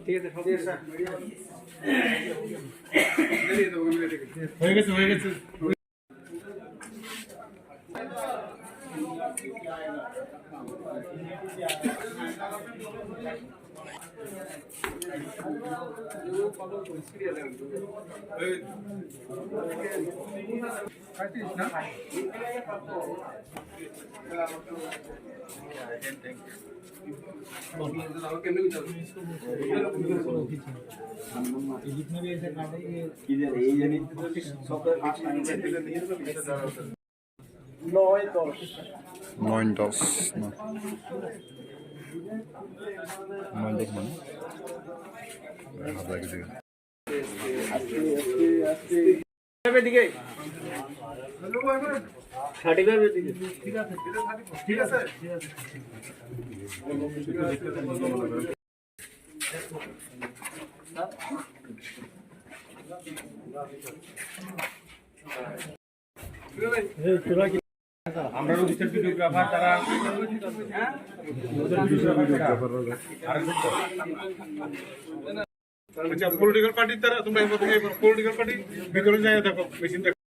ঠিক আছে হয়ে গেছে হয়ে গেছে। নয় দশ না 9-10 মানে ঠিক আছে আমরা ডিজিটাল ভিডিওগ্রাফার তারা আচ্ছা পলিটিক্যাল পার্টির তারা তোমরা পলিটিক্যাল পার্টি ভিতরে যাই দেখো মেশিন দেখো